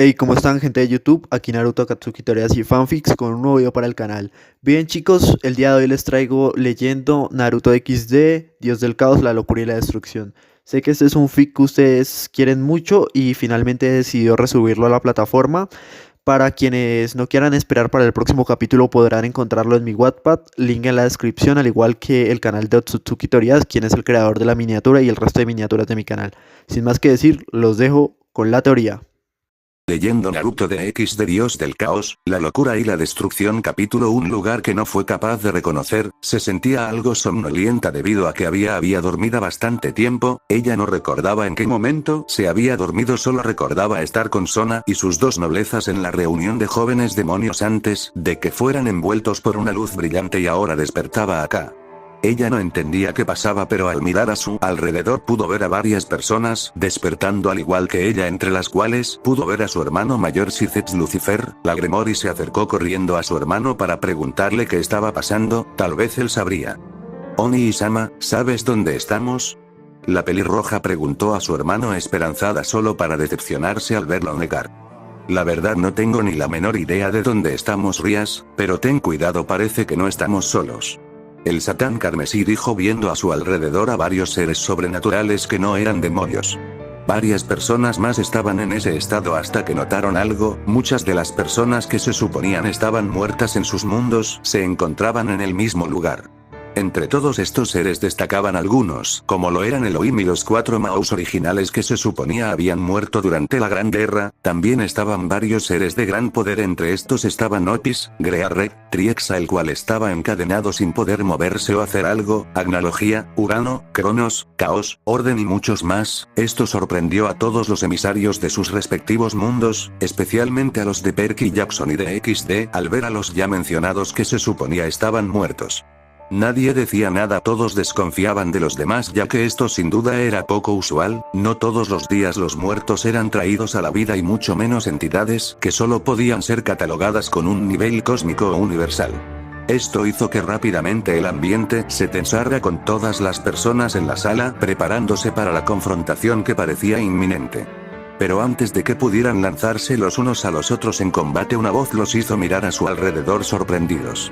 Hey, ¿cómo están, gente de YouTube? Aquí Naruto Akatsuki Teorías y Fanfics con un nuevo video para el canal. Bien, chicos, el día de hoy les traigo leyendo Naruto XD, Dios del Caos, la locura y la destrucción. Sé que este es un fic que ustedes quieren mucho y finalmente he decidido resubirlo a la plataforma. Para quienes no quieran esperar para el próximo capítulo podrán encontrarlo en mi Wattpad, link en la descripción, al igual que el canal de Otsutsuki Teorías, quien es el creador de la miniatura y el resto de miniaturas de mi canal. Sin más que decir, los dejo con la teoría. Leyendo Naruto DX de Dios del Caos, la locura y la destrucción capítulo. Un lugar que no fue capaz de reconocer, se sentía algo somnolienta debido a que había dormido bastante tiempo. Ella no recordaba en qué momento se había dormido, solo recordaba estar con Sona y sus dos noblezas en la reunión de jóvenes demonios antes de que fueran envueltos por una luz brillante, y ahora despertaba acá. Ella no entendía qué pasaba, pero al mirar a su alrededor pudo ver a varias personas despertando al igual que ella, entre las cuales pudo ver a su hermano mayor Sith Lucifer, la Gremor, y se acercó corriendo a su hermano para preguntarle qué estaba pasando, tal vez él sabría. Oni-sama, ¿sabes dónde estamos? La pelirroja preguntó a su hermano esperanzada, solo para decepcionarse al verlo negar. La verdad no tengo ni la menor idea de dónde estamos, Rias, pero ten cuidado, parece que no estamos solos. El Satán Carmesí dijo, viendo a su alrededor a varios seres sobrenaturales que no eran demonios. Varias personas más estaban en ese estado hasta que notaron algo. Muchas de las personas que se suponían estaban muertas en sus mundos se encontraban en el mismo lugar. Entre todos estos seres destacaban algunos, como lo eran Elohim y los 4 Maus originales que se suponía habían muerto durante la Gran Guerra. También estaban varios seres de gran poder, entre estos estaban Otis, Grearre, Triexa, el cual estaba encadenado sin poder moverse o hacer algo, Agnología, Urano, Cronos, Caos, Orden y muchos más. Esto sorprendió a todos los emisarios de sus respectivos mundos, especialmente a los de Perky Jackson y de XD, al ver a los ya mencionados que se suponía estaban muertos. Nadie decía nada, todos desconfiaban de los demás, ya que esto sin duda era poco usual. No todos los días los muertos eran traídos a la vida, y mucho menos entidades que solo podían ser catalogadas con un nivel cósmico o universal. Esto hizo que rápidamente el ambiente se tensara, con todas las personas en la sala preparándose para la confrontación que parecía inminente. Pero antes de que pudieran lanzarse los unos a los otros en combate, una voz los hizo mirar a su alrededor sorprendidos.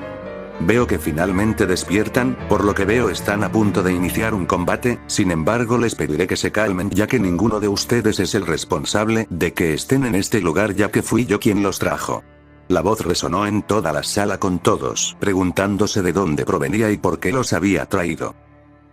Veo que finalmente despiertan, por lo que veo están a punto de iniciar un combate, sin embargo les pediré que se calmen, ya que ninguno de ustedes es el responsable de que estén en este lugar, ya que fui yo quien los trajo. La voz resonó en toda la sala, con todos preguntándose de dónde provenía y por qué los había traído.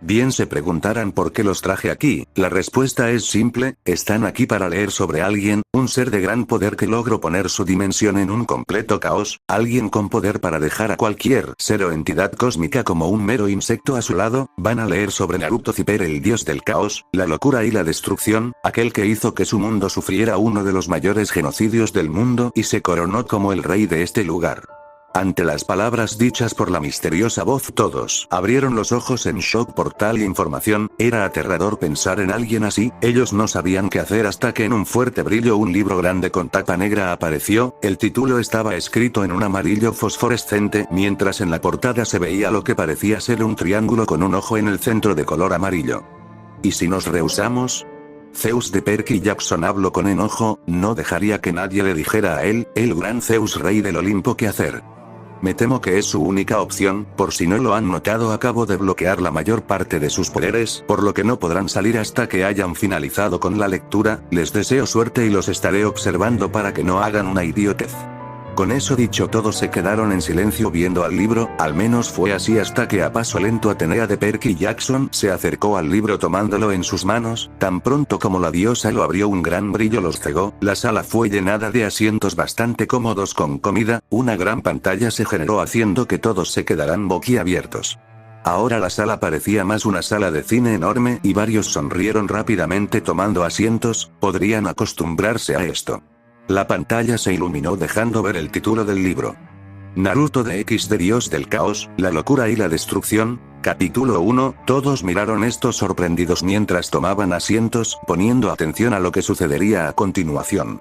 Bien se preguntarán por qué los traje aquí, la respuesta es simple: están aquí para leer sobre alguien, un ser de gran poder que logró poner su dimensión en un completo caos, alguien con poder para dejar a cualquier ser o entidad cósmica como un mero insecto a su lado. Van a leer sobre Naruto Ciper, el dios del caos, la locura y la destrucción, aquel que hizo que su mundo sufriera uno de los mayores genocidios del mundo y se coronó como el rey de este lugar. Ante las palabras dichas por la misteriosa voz, todos abrieron los ojos en shock por tal información. Era aterrador pensar en alguien así. Ellos no sabían qué hacer hasta que en un fuerte brillo un libro grande con tapa negra apareció. El título estaba escrito en un amarillo fosforescente, mientras en la portada se veía lo que parecía ser un triángulo con un ojo en el centro de color amarillo. ¿Y si nos rehusamos? Zeus de Perky Jackson habló con enojo. No dejaría que nadie le dijera a él, el gran Zeus rey del Olimpo, qué hacer. Me temo que es su única opción. Por si no lo han notado, acabo de bloquear la mayor parte de sus poderes, por lo que no podrán salir hasta que hayan finalizado con la lectura. Les deseo suerte y los estaré observando para que no hagan una idiotez. Con eso dicho, todos se quedaron en silencio viendo al libro. Al menos fue así hasta que a paso lento Atenea de Perky Jackson se acercó al libro tomándolo en sus manos. Tan pronto como la diosa lo abrió, un gran brillo los cegó. La sala fue llenada de asientos bastante cómodos con comida. Una gran pantalla se generó haciendo que todos se quedaran boquiabiertos. Ahora la sala parecía más una sala de cine enorme, y varios sonrieron rápidamente tomando asientos. Podrían acostumbrarse a esto. La pantalla se iluminó dejando ver el título del libro. Naruto DX de Dios del Caos, la locura y la destrucción, capítulo 1. Todos miraron esto sorprendidos mientras tomaban asientos, poniendo atención a lo que sucedería a continuación.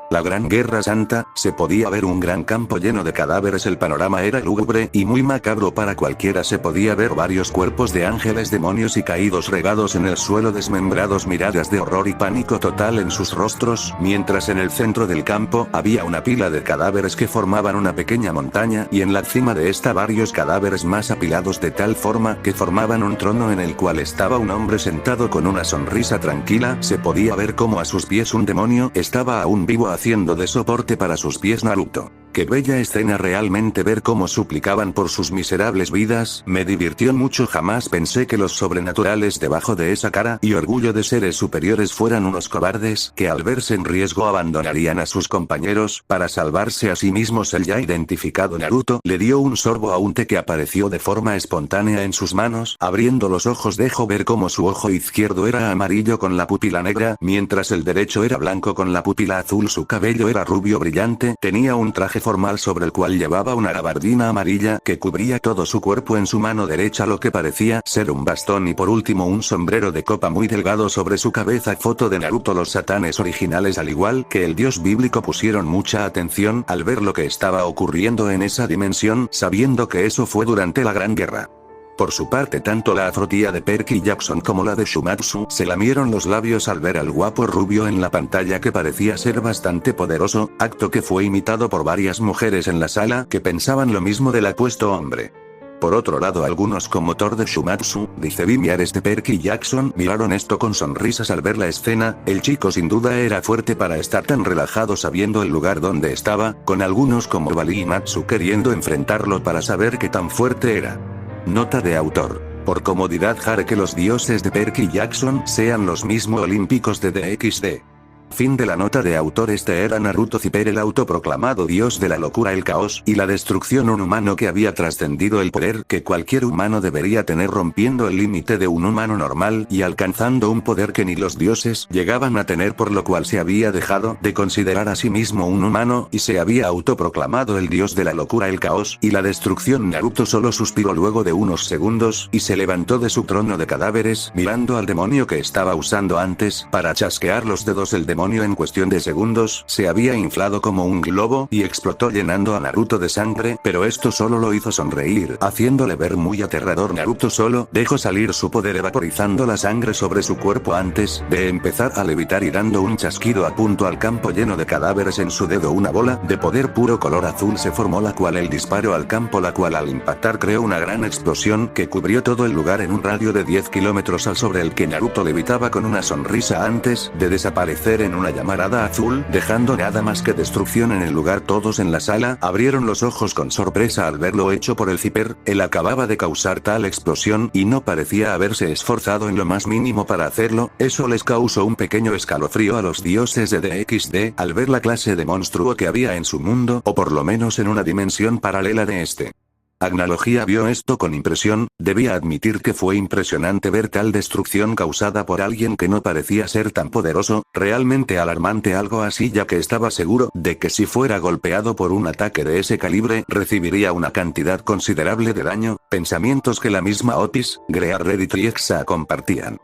La Gran Guerra Santa, se podía ver un gran campo lleno de cadáveres, el panorama era lúgubre y muy macabro para cualquiera, se podía ver varios cuerpos de ángeles demonios y caídos regados en el suelo, desmembrados, miradas de horror y pánico total en sus rostros, mientras en el centro del campo había una pila de cadáveres que formaban una pequeña montaña y en la cima de esta varios cadáveres más apilados de tal forma que formaban un trono en el cual estaba un hombre sentado con una sonrisa tranquila, se podía ver cómo a sus pies un demonio estaba aún vivo haciendo de soporte para sus pies Naruto. Qué bella escena realmente ver cómo suplicaban por sus miserables vidas, me divirtió mucho, jamás pensé que los sobrenaturales debajo de esa cara y orgullo de seres superiores fueran unos cobardes que al verse en riesgo abandonarían a sus compañeros para salvarse a sí mismos. El ya identificado Naruto le dio un sorbo a un té que apareció de forma espontánea en sus manos, abriendo los ojos dejó ver cómo su ojo izquierdo era amarillo con la pupila negra, mientras el derecho era blanco con la pupila azul, su cabello era rubio brillante, tenía un traje formal sobre el cual llevaba una gabardina amarilla que cubría todo su cuerpo, en su mano derecha lo que parecía ser un bastón y por último un sombrero de copa muy delgado sobre su cabeza. Foto de Naruto. Los satanes originales, al igual que el dios bíblico, pusieron mucha atención al ver lo que estaba ocurriendo en esa dimensión, sabiendo que eso fue durante la Gran Guerra. Por su parte, tanto la afrodía de Perky Jackson como la de Shumatsu se lamieron los labios al ver al guapo rubio en la pantalla, que parecía ser bastante poderoso, acto que fue imitado por varias mujeres en la sala que pensaban lo mismo del apuesto hombre. Por otro lado, algunos como Thor de Shumatsu, dice Vimiares de Perky Jackson, miraron esto con sonrisas al ver la escena. El chico sin duda era fuerte para estar tan relajado sabiendo el lugar donde estaba, con algunos como Bali y Matsu queriendo enfrentarlo para saber qué tan fuerte era. Nota de autor. Por comodidad haré que los dioses de Perky Jackson sean los mismos olímpicos de DXD. Fin de la nota de autor. Este era Naruto Zipper, el autoproclamado dios de la locura, el caos y la destrucción, un humano que había trascendido el poder que cualquier humano debería tener, rompiendo el límite de un humano normal y alcanzando un poder que ni los dioses llegaban a tener, por lo cual se había dejado de considerar a sí mismo un humano y se había autoproclamado el dios de la locura, el caos y la destrucción. Naruto solo suspiró luego de unos segundos y se levantó de su trono de cadáveres, mirando al demonio que estaba usando antes para chasquear los dedos. El demonio en cuestión de segundos se había inflado como un globo y explotó llenando a Naruto de sangre, pero esto solo lo hizo sonreír, haciéndole ver muy aterrador. Naruto solo dejó salir su poder vaporizando la sangre sobre su cuerpo antes de empezar a levitar y dando un chasquido apuntó al campo lleno de cadáveres. En su dedo una bola de poder puro color azul se formó, la cual el disparó al campo, la cual al impactar creó una gran explosión que cubrió todo el lugar en un radio de 10 kilómetros al sobre el que Naruto levitaba con una sonrisa antes de desaparecer en una llamarada azul, dejando nada más que destrucción en el lugar. Todos en la sala abrieron los ojos con sorpresa al ver lo hecho por el Zipper. Él acababa de causar tal explosión y no parecía haberse esforzado en lo más mínimo para hacerlo. Eso les causó un pequeño escalofrío a los dioses de DXD al ver la clase de monstruo que había en su mundo, o por lo menos en una dimensión paralela de este. Agnología vio esto con impresión, debía admitir que fue impresionante ver tal destrucción causada por alguien que no parecía ser tan poderoso, realmente alarmante algo así, ya que estaba seguro de que si fuera golpeado por un ataque de ese calibre recibiría una cantidad considerable de daño, pensamientos que la misma Otis, Greer, Reddit y Exa compartían.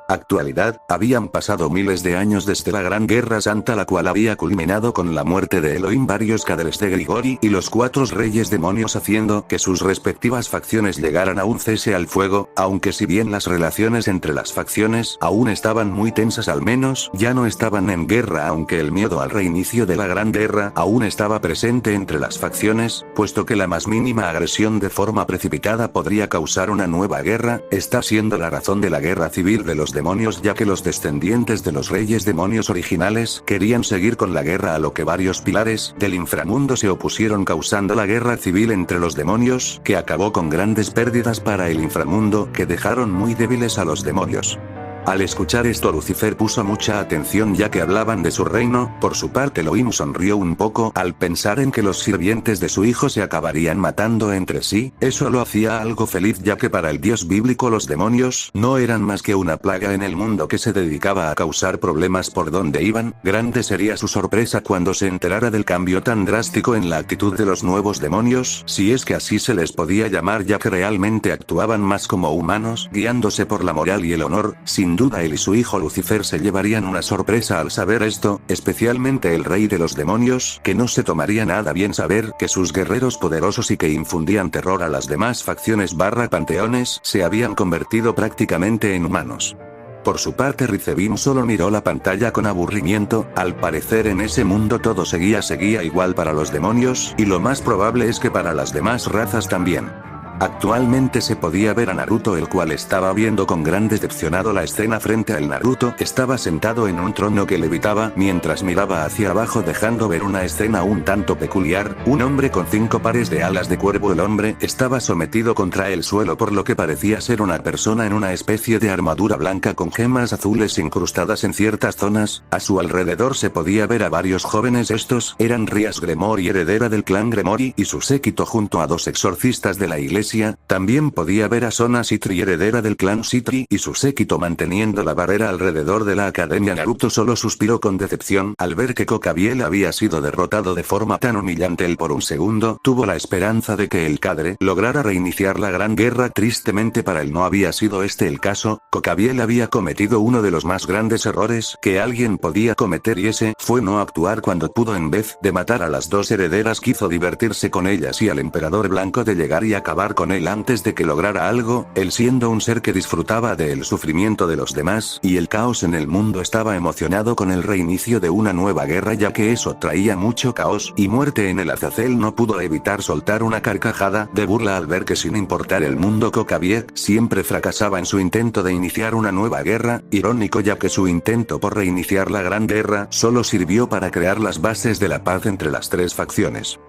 Actualidad, habían pasado miles de años desde la Gran Guerra Santa, la cual había culminado con la muerte de Elohim, varios cadetes de Grigori y los 4 reyes demonios, haciendo que sus respectivas facciones llegaran a un cese al fuego, aunque si bien las relaciones entre las facciones aún estaban muy tensas, al menos ya no estaban en guerra, aunque el miedo al reinicio de la Gran Guerra aún estaba presente entre las facciones, puesto que la más mínima agresión de forma precipitada podría causar una nueva guerra, está siendo la razón de la guerra civil de los demonios, ya que los descendientes de los reyes demonios originales querían seguir con la guerra, a lo que varios pilares del inframundo se opusieron, causando la guerra civil entre los demonios, que acabó con grandes pérdidas para el inframundo, que dejaron muy débiles a los demonios. Al escuchar esto, Lucifer puso mucha atención, ya que hablaban de su reino. Por su parte, Elohim sonrió un poco al pensar en que los sirvientes de su hijo se acabarían matando entre sí. Eso lo hacía algo feliz, ya que para el dios bíblico los demonios no eran más que una plaga en el mundo que se dedicaba a causar problemas por donde iban. Grande sería su sorpresa cuando se enterara del cambio tan drástico en la actitud de los nuevos demonios, si es que así se les podía llamar, ya que realmente actuaban más como humanos, guiándose por la moral y el honor. Sin duda él y su hijo Lucifer se llevarían una sorpresa al saber esto, especialmente el rey de los demonios, que no se tomaría nada bien saber que sus guerreros poderosos y que infundían terror a las demás facciones / panteones se habían convertido prácticamente en humanos. Por su parte Rizebin solo miró la pantalla con aburrimiento, al parecer en ese mundo todo seguía igual para los demonios, y lo más probable es que para las demás razas también. Actualmente se podía ver a Naruto, el cual estaba viendo con gran decepcionado la escena frente a él. Naruto estaba sentado en un trono que levitaba mientras miraba hacia abajo, dejando ver una escena un tanto peculiar. Un hombre con 5 pares de alas de cuervo. El hombre estaba sometido contra el suelo por lo que parecía ser una persona en una especie de armadura blanca con gemas azules incrustadas en ciertas zonas. A su alrededor se podía ver a varios jóvenes. Estos eran Rias Gremory, heredera del clan Gremory, y su séquito junto a 2 exorcistas de la iglesia. También podía ver a Sona Citri, heredera del clan Citri, y su séquito manteniendo la barrera alrededor de la academia. Naruto solo suspiró con decepción al ver que Kokabiel había sido derrotado de forma tan humillante. Él por un segundo tuvo la esperanza de que el Cadre lograra reiniciar la gran guerra. Tristemente para él no había sido este el caso. Kokabiel había cometido uno de los más grandes errores que alguien podía cometer, y ese fue no actuar cuando pudo. En vez de matar a las 2 herederas, quiso divertirse con ellas y al emperador blanco de llegar y acabar con él antes de que lograra algo. Él, siendo un ser que disfrutaba del sufrimiento de los demás y el caos en el mundo, estaba emocionado con el reinicio de una nueva guerra, ya que eso traía mucho caos y muerte en el Azazel. No pudo evitar soltar una carcajada de burla al ver que, sin importar el mundo, Kokabiel siempre fracasaba en su intento de iniciar una nueva guerra. Irónico, ya que su intento por reiniciar la gran guerra solo sirvió para crear las bases de la paz entre las 3 facciones.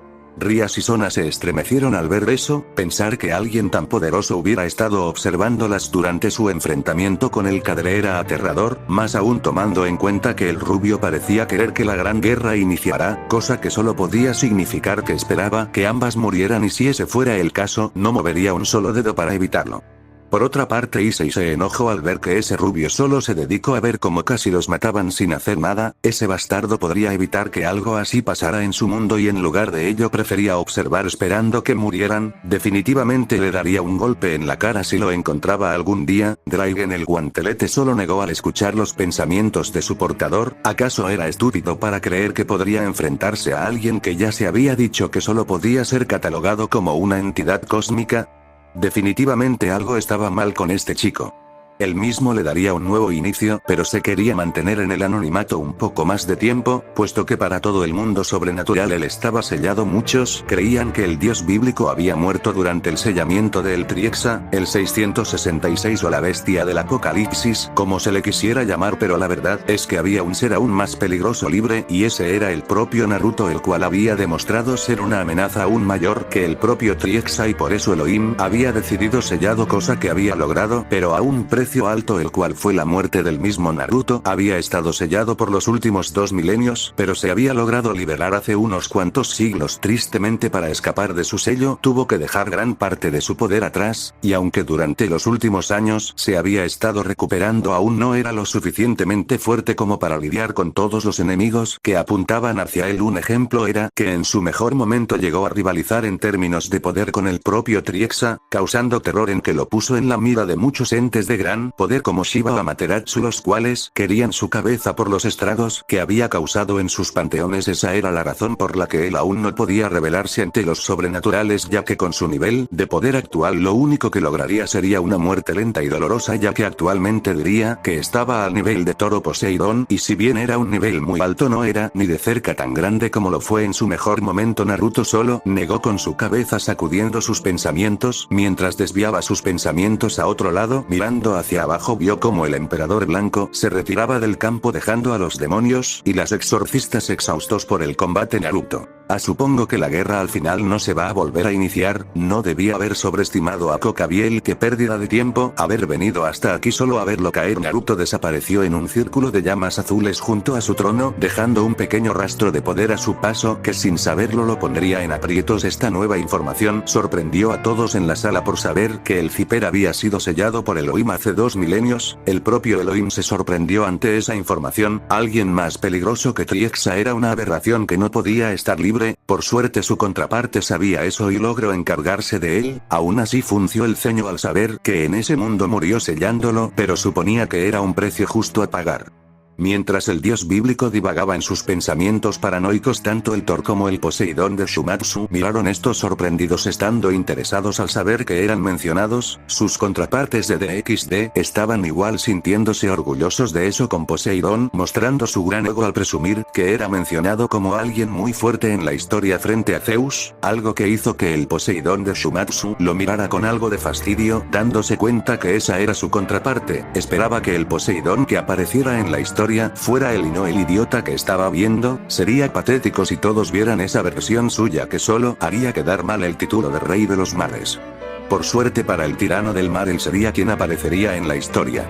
Rias y Sona se estremecieron al ver eso. Pensar que alguien tan poderoso hubiera estado observándolas durante su enfrentamiento con el Cadre era aterrador, más aún tomando en cuenta que el rubio parecía querer que la gran guerra iniciara, cosa que solo podía significar que esperaba que ambas murieran, y si ese fuera el caso, no movería un solo dedo para evitarlo. Por otra parte, Issei se enojó al ver que ese rubio solo se dedicó a ver cómo casi los mataban sin hacer nada. Ese bastardo podría evitar que algo así pasara en su mundo, y en lugar de ello prefería observar esperando que murieran. Definitivamente le daría un golpe en la cara si lo encontraba algún día. Dragon el guantelete solo negó al escuchar los pensamientos de su portador. ¿Acaso era estúpido para creer que podría enfrentarse a alguien que ya se había dicho que solo podía ser catalogado como una entidad cósmica? Definitivamente algo estaba mal con este chico. Él mismo le daría un nuevo inicio, pero se quería mantener en el anonimato un poco más de tiempo, puesto que para todo el mundo sobrenatural él estaba sellado. Muchos creían que el dios bíblico había muerto durante el sellamiento de El Triexa, el 666 o la bestia del apocalipsis, como se le quisiera llamar, pero la verdad es que había un ser aún más peligroso libre, y ese era el propio Naruto, el cual había demostrado ser una amenaza aún mayor que el propio Triexa, y por eso Elohim había decidido sellado, cosa que había logrado, pero a un precio alto, el cual fue la muerte del mismo Naruto. Había estado sellado por los últimos 2 milenios, pero se había logrado liberar hace unos cuantos siglos. Tristemente, para escapar de su sello, tuvo que dejar gran parte de su poder atrás, y aunque durante los últimos años se había estado recuperando, aún no era lo suficientemente fuerte como para lidiar con todos los enemigos que apuntaban hacia él. Un ejemplo era que en su mejor momento llegó a rivalizar en términos de poder con el propio Triexa, causando terror en que lo puso en la mira de muchos entes de gran poder como Shiba o Amaterasu, los cuales querían su cabeza por los estragos que había causado en sus panteones. Esa era la razón por la que él aún no podía rebelarse ante los sobrenaturales, ya que con su nivel de poder actual lo único que lograría sería una muerte lenta y dolorosa, ya que actualmente diría que estaba al nivel de Toro Poseidón, y si bien era un nivel muy alto, no era ni de cerca tan grande como lo fue en su mejor momento. Naruto solo negó con su cabeza, sacudiendo sus pensamientos. Mientras desviaba sus pensamientos a otro lado, mirando hacia abajo, vio como el emperador blanco se retiraba del campo, dejando a los demonios y las exorcistas exhaustos por el combate. Naruto: supongo que la guerra al final no se va a volver a iniciar. No debía haber sobreestimado a Kokabiel. Qué pérdida de tiempo haber venido hasta aquí solo a verlo caer. Naruto desapareció en un círculo de llamas azules junto a su trono, dejando un pequeño rastro de poder a su paso que sin saberlo lo pondría en aprietos. Esta nueva información sorprendió a todos en la sala por saber que el Ciper había sido sellado por Elohim hace 2 milenios. El propio Elohim se sorprendió ante esa información. Alguien más peligroso que Triexa era una aberración que no podía estar libre libre. Por suerte su contraparte sabía eso y logró encargarse de él. Aún así frunció el ceño al saber que en ese mundo murió sellándolo, pero suponía que era un precio justo a pagar. Mientras el dios bíblico divagaba en sus pensamientos paranoicos, tanto el Thor como el Poseidón de Shumatsu miraron estos sorprendidos, estando interesados al saber que eran mencionados. Sus contrapartes de DXD estaban igual, sintiéndose orgullosos de eso, con Poseidón mostrando su gran ego al presumir que era mencionado como alguien muy fuerte en la historia frente a Zeus, algo que hizo que el Poseidón de Shumatsu lo mirara con algo de fastidio, dándose cuenta que esa era su contraparte. Esperaba que el Poseidón que apareciera en la historia fuera él y no el idiota que estaba viendo. Sería patético si todos vieran esa versión suya, que solo haría quedar mal el título de rey de los mares. Por suerte para el tirano del mar, él sería quien aparecería en la historia.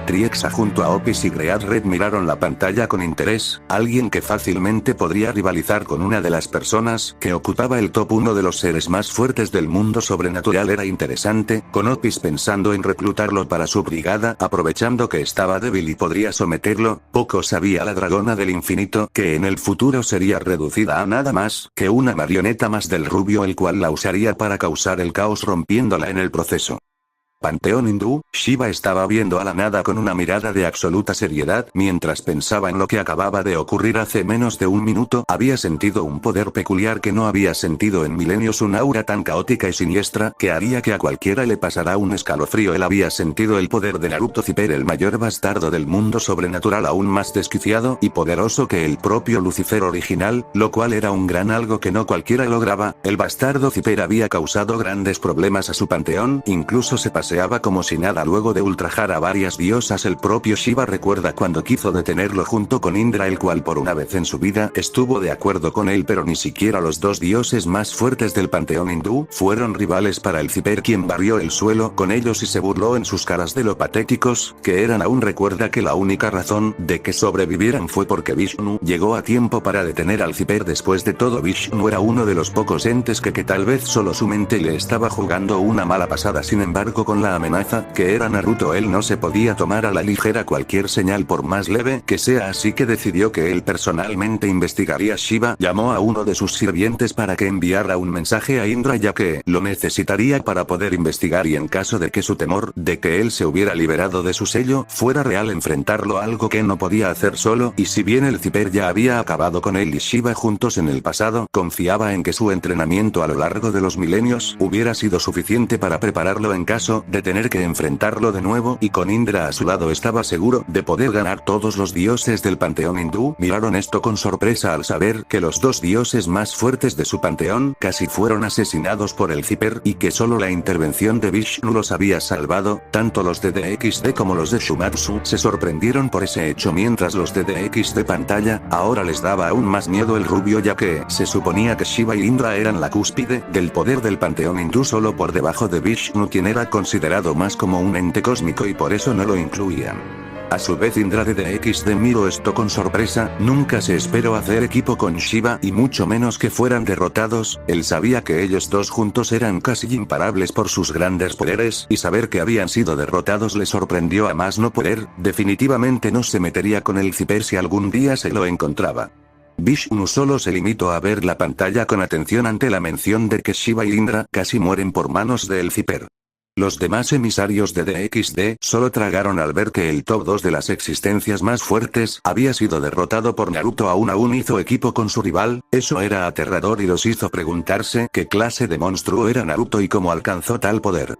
Triexa junto a Opis y Great Red miraron la pantalla con interés. Alguien que fácilmente podría rivalizar con una de las personas que ocupaba el top 1 de los seres más fuertes del mundo sobrenatural era interesante, con Opis pensando en reclutarlo para su brigada, aprovechando que estaba débil y podría someterlo. Poco sabía la dragona del infinito que en el futuro sería reducida a nada más que una marioneta más del rubio, el cual la usaría para causar el caos rompiéndola en el proceso. Panteón hindú. Shiva estaba viendo a la nada con una mirada de absoluta seriedad mientras pensaba en lo que acababa de ocurrir hace menos de un minuto. Había sentido un poder peculiar que no había sentido en milenios, un aura tan caótica y siniestra que haría que a cualquiera le pasara un escalofrío. Él había sentido el poder de Naruto Ciper, el mayor bastardo del mundo sobrenatural, aún más desquiciado y poderoso que el propio Lucifer original, lo cual era un gran algo que no cualquiera lograba. El bastardo Ciper había causado grandes problemas a su panteón, incluso se paseaba como si nada luego de ultrajar a varias diosas. El propio Shiva recuerda cuando quiso detenerlo junto con Indra, el cual por una vez en su vida estuvo de acuerdo con él, pero ni siquiera los dos dioses más fuertes del panteón hindú fueron rivales para el Ciper, quien barrió el suelo con ellos y se burló en sus caras de lo patéticos que eran. Aún recuerda que la única razón de que sobrevivieran fue porque Vishnu llegó a tiempo para detener al Ciper. Después de todo, Vishnu era uno de los pocos entes que tal vez solo su mente le estaba jugando una mala pasada. Sin embargo, con la amenaza que era Naruto, él no se podía tomar a la ligera cualquier señal por más leve que sea, así que decidió que él personalmente investigaría. Shiva llamó a uno de sus sirvientes para que enviara un mensaje a Indra, ya que lo necesitaría para poder investigar, y en caso de que su temor de que él se hubiera liberado de su sello fuera real, enfrentarlo, algo que no podía hacer solo. Y si bien el Ciper ya había acabado con él y Shiva juntos en el pasado, confiaba en que su entrenamiento a lo largo de los milenios hubiera sido suficiente para prepararlo en caso de tener que enfrentarlo de nuevo, y con Indra a su lado estaba seguro de poder ganar. Todos los dioses del panteón hindú miraron esto con sorpresa al saber que los dos dioses más fuertes de su panteón casi fueron asesinados por el Ciper, y que solo la intervención de Vishnu los había salvado. Tanto los de DXD como los de Shumatsu se sorprendieron por ese hecho, mientras los de DXD pantalla ahora les daba aún más miedo el rubio, ya que se suponía que Shiva y Indra eran la cúspide del poder del panteón hindú, solo por debajo de Vishnu, quien era considerado más como un ente cósmico, y por eso no lo incluían. A su vez, Indra de DXD miró esto con sorpresa. Nunca se esperó hacer equipo con Shiva, y mucho menos que fueran derrotados. Él sabía que ellos dos juntos eran casi imparables por sus grandes poderes, y saber que habían sido derrotados le sorprendió a más no poder. Definitivamente no se metería con el Ciper si algún día se lo encontraba. Vishnu solo se limitó a ver la pantalla con atención ante la mención de que Shiva y Indra casi mueren por manos del Ciper. Los demás emisarios de DXD solo tragaron al ver que el top 2 de las existencias más fuertes había sido derrotado por Naruto. Aún hizo equipo con su rival. Eso era aterrador y los hizo preguntarse qué clase de monstruo era Naruto y cómo alcanzó tal poder.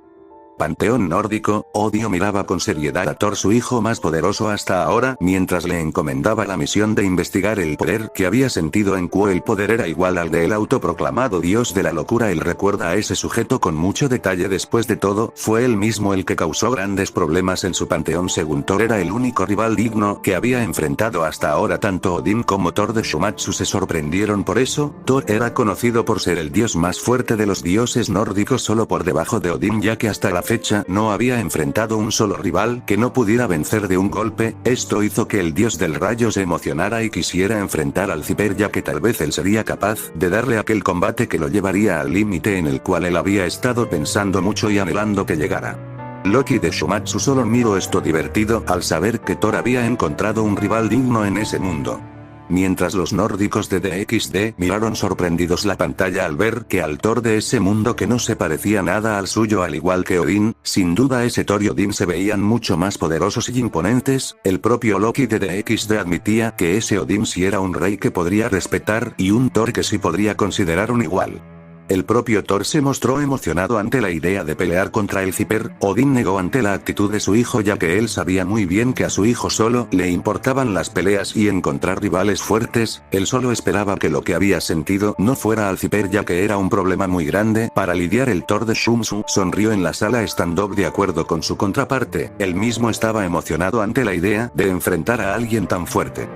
Panteón nórdico. Odio miraba con seriedad a Thor, su hijo más poderoso hasta ahora, mientras le encomendaba la misión de investigar el poder que había sentido en Q. El poder era igual al del autoproclamado dios de la locura. Él recuerda a ese sujeto con mucho detalle. Después de todo, fue él mismo el que causó grandes problemas en su panteón. Según Thor, era el único rival digno que había enfrentado hasta ahora. Tanto Odin como Thor de Shumatsu se sorprendieron por eso. Thor era conocido por ser el dios más fuerte de los dioses nórdicos, solo por debajo de Odin, ya que hasta la fecha no había enfrentado un solo rival que no pudiera vencer de un golpe. Esto hizo que el dios del rayo se emocionara y quisiera enfrentar al Ciper, ya que tal vez él sería capaz de darle aquel combate que lo llevaría al límite en el cual él había estado pensando mucho y anhelando que llegara. Loki de Shumatsu solo miró esto divertido al saber que Thor había encontrado un rival digno en ese mundo. Mientras los nórdicos de DXD miraron sorprendidos la pantalla al ver que al Thor de ese mundo que no se parecía nada al suyo al igual que Odín, sin duda ese Thor y Odín se veían mucho más poderosos y imponentes, el propio Loki de DXD admitía que ese Odín sí era un rey que podría respetar y un Thor que sí podría considerar un igual. El propio Thor se mostró emocionado ante la idea de pelear contra el Ciper. Odín negó ante la actitud de su hijo ya que él sabía muy bien que a su hijo solo le importaban las peleas y encontrar rivales fuertes, él solo esperaba que lo que había sentido no fuera al Ciper ya que era un problema muy grande para lidiar. El Thor de Shumsu sonrió en la sala stand-up de acuerdo con su contraparte, él mismo estaba emocionado ante la idea de enfrentar a alguien tan fuerte.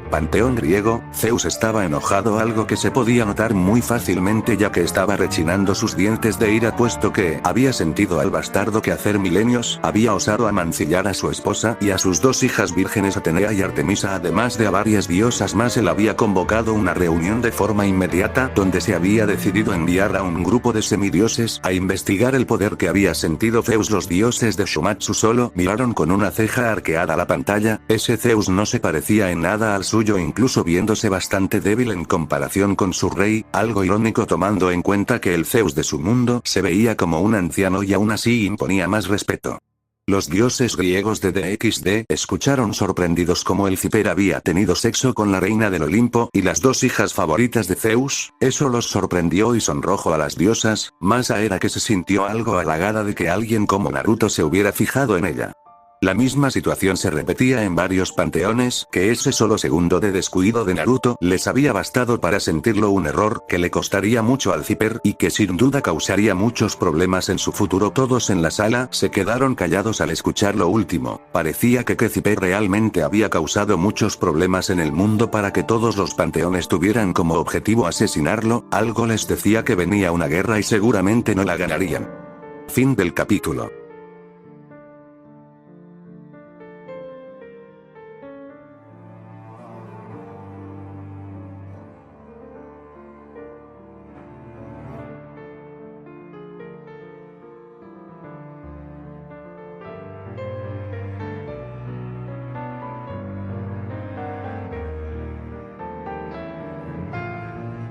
Panteón griego, Zeus estaba enojado, algo que se podía notar muy fácilmente ya que estaba rechinando sus dientes de ira puesto que había sentido al bastardo que hace milenios había osado amancillar a su esposa y a sus dos hijas vírgenes Atenea y Artemisa además de a varias diosas más. Él había convocado una reunión de forma inmediata donde se había decidido enviar a un grupo de semidioses a investigar el poder que había sentido Zeus. Los dioses de Shumatsu solo miraron con una ceja arqueada la pantalla, ese Zeus no se parecía en nada al suyo incluso viéndose bastante débil en comparación con su rey, algo irónico tomando en cuenta que el Zeus de su mundo se veía como un anciano y aún así imponía más respeto. Los dioses griegos de DXD escucharon sorprendidos como el Ciper había tenido sexo con la reina del Olimpo y las dos hijas favoritas de Zeus, eso los sorprendió y sonrojó a las diosas, Masa era que se sintió algo halagada de que alguien como Naruto se hubiera fijado en ella. La misma situación se repetía en varios panteones, que ese solo segundo de descuido de Naruto les había bastado para sentirlo un error que le costaría mucho al Ciper y que sin duda causaría muchos problemas en su futuro. Todos en la sala se quedaron callados al escuchar lo último, parecía que Ciper realmente había causado muchos problemas en el mundo para que todos los panteones tuvieran como objetivo asesinarlo, algo les decía que venía una guerra y seguramente no la ganarían. Fin del capítulo.